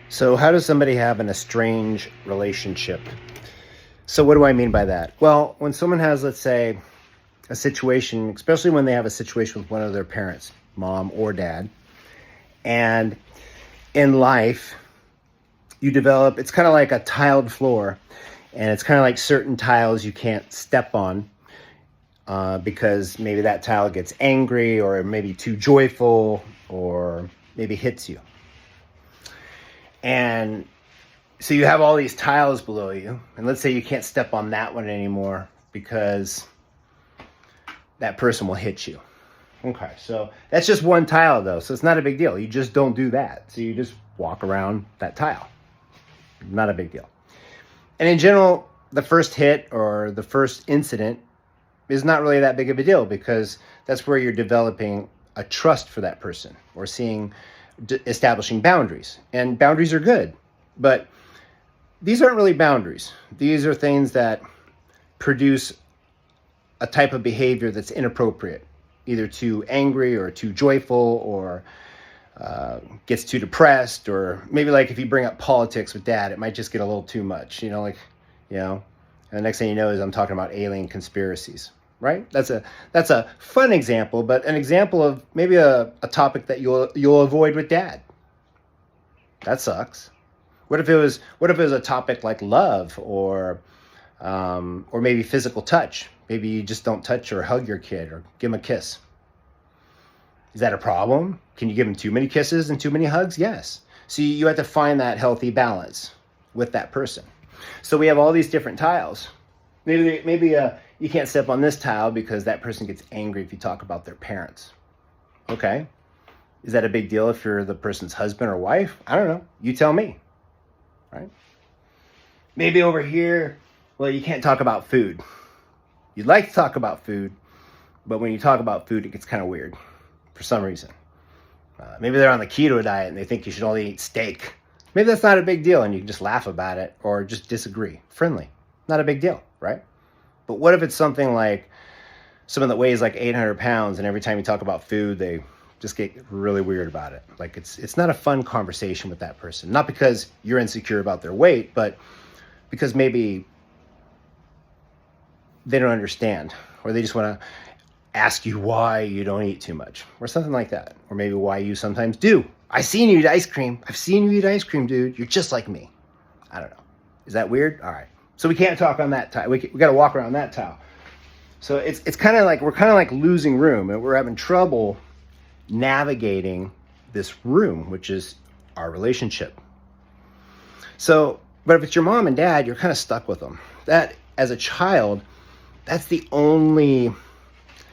So how does somebody have an estranged relationship? So what do I mean by that? Well, when someone has, let's say, a situation, especially when they have a situation with one of their parents, mom or dad, and in life, you develop, it's kind of like a tiled floor, and it's kind of like certain tiles you can't step on because maybe that tile gets angry or maybe too joyful or maybe hits you. And so you have all these tiles below you, and let's say you can't step on that one anymore because that person will hit you. Okay, so that's just one tile though, so it's not a big deal. You just don't do that. So you just walk around that tile. Not a big deal. And in general, the first hit or the first incident is not really that big of a deal because that's where you're developing a trust for that person or establishing boundaries. And boundaries are good, but these aren't really boundaries. These are things that produce a type of behavior that's inappropriate, either too angry or too joyful or gets too depressed, or maybe like if you bring up politics with dad, it might just get a little too much, and the next thing you know is I'm talking about alien conspiracies, right? That's a fun example, but an example of maybe a topic that you'll avoid with dad. That sucks. What if it was a topic like love or maybe physical touch? Maybe you just don't touch or hug your kid or give him a kiss. Is that a problem? Can you give him too many kisses and too many hugs? Yes. So you have to find that healthy balance with that person. So we have all these different tiles. Maybe you can't step on this tile because that person gets angry if you talk about their parents. Okay. Is that a big deal if you're the person's husband or wife? I don't know. You tell me. Right? Maybe over here, well, you can't talk about food. You'd like to talk about food, but when you talk about food, it gets kind of weird for some reason. Maybe they're on the keto diet and they think you should only eat steak. Maybe that's not a big deal and you can just laugh about it or just disagree. Friendly. Not a big deal, right? But what if it's something like someone that weighs like 800 pounds and every time you talk about food, they just get really weird about it. Like it's not a fun conversation with that person. Not because you're insecure about their weight, but because maybe they don't understand, or they just want to ask you why you don't eat too much, or something like that, or maybe why you sometimes do. I've seen you eat ice cream, dude. You're just like me. I don't know. Is that weird? All right. So we can't talk on that tile. We got to walk around that tile. So it's kind of like we're kind of like losing room, and we're having trouble navigating this room, which is our relationship. So, but if it's your mom and dad, you're kind of stuck with them. That as a child, that's the only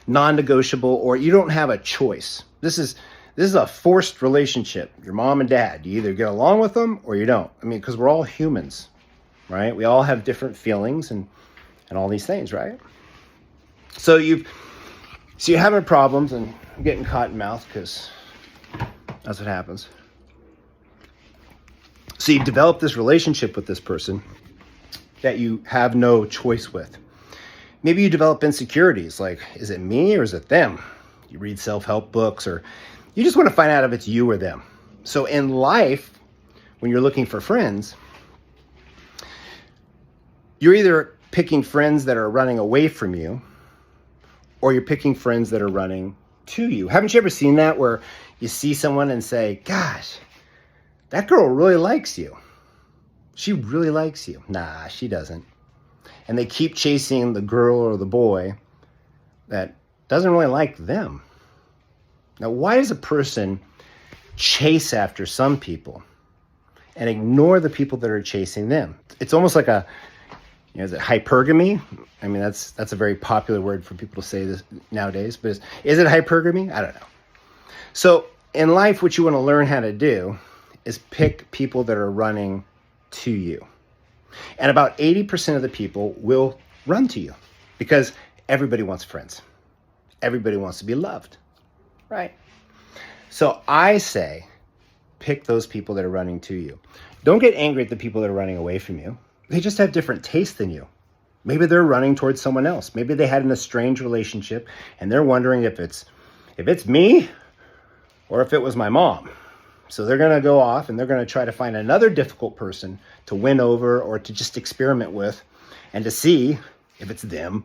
non-negotiable, or you don't have a choice. This is a forced relationship. Your mom and dad, you either get along with them or you don't. I mean, because we're all humans, right? We all have different feelings and all these things, right? So you're having problems and getting caught in mouth because that's what happens. So you've developed this relationship with this person that you have no choice with. Maybe you develop insecurities, like, is it me or is it them? You read self-help books, or you just want to find out if it's you or them. So in life, when you're looking for friends, you're either picking friends that are running away from you, or you're picking friends that are running to you. Haven't you ever seen that, where you see someone and say, gosh, that girl really likes you. She really likes you. Nah, she doesn't. And they keep chasing the girl or the boy that doesn't really like them. Now, why does a person chase after some people and ignore the people that are chasing them? It's almost like is it hypergamy? I mean, that's a very popular word for people to say this nowadays, but is it hypergamy? I don't know. So in life, what you want to learn how to do is pick people that are running to you. And about 80% of the people will run to you because everybody wants friends. Everybody wants to be loved, right? So I say, pick those people that are running to you. Don't get angry at the people that are running away from you. They just have different tastes than you. Maybe they're running towards someone else. Maybe they had an estranged relationship and they're wondering if it's me or if it was my mom. So they're going to go off and they're going to try to find another difficult person to win over or to just experiment with and to see if it's them.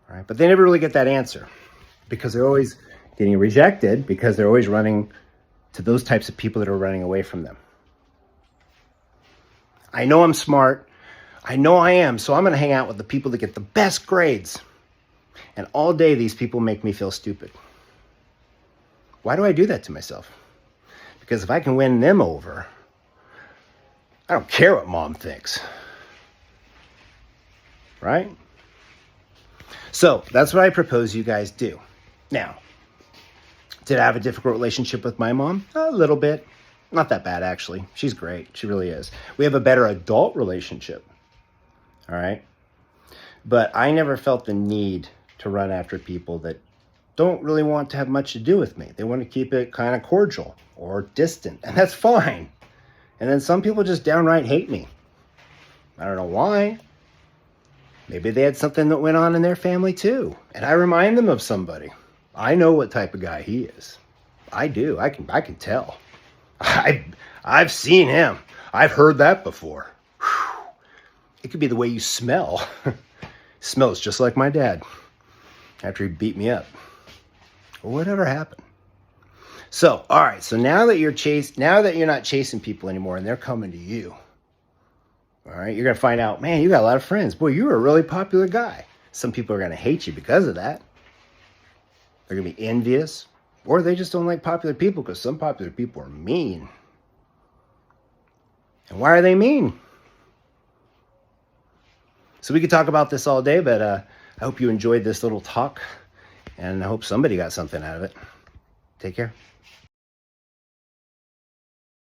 All right? But they never really get that answer because they're always getting rejected because they're always running to those types of people that are running away from them. I know I'm smart. I know I am. So I'm going to hang out with the people that get the best grades. And all day, these people make me feel stupid. Why do I do that to myself? Because if I can win them over, I don't care what mom thinks. Right? So that's what I propose you guys do. Now, did I have a difficult relationship with my mom? A little bit. Not that bad, actually. She's great. She really is. We have a better adult relationship. All right? But I never felt the need to run after people that don't really want to have much to do with me. They want to keep it kind of cordial or distant, and that's fine. And then some people just downright hate me. I don't know why. Maybe they had something that went on in their family too, and I remind them of somebody. I know what type of guy he is. I do. I can tell. I've seen him. I've heard that before. Whew. It could be the way you smell. Smells just like my dad after he beat me up. Or whatever happened. So, all right. So now that you're not chasing people anymore and they're coming to you. All right. You're going to find out, man, you got a lot of friends. Boy, you're a really popular guy. Some people are going to hate you because of that. They're going to be envious. Or they just don't like popular people because some popular people are mean. And why are they mean? So we could talk about this all day, but I hope you enjoyed this little talk. And I hope somebody got something out of it. Take care.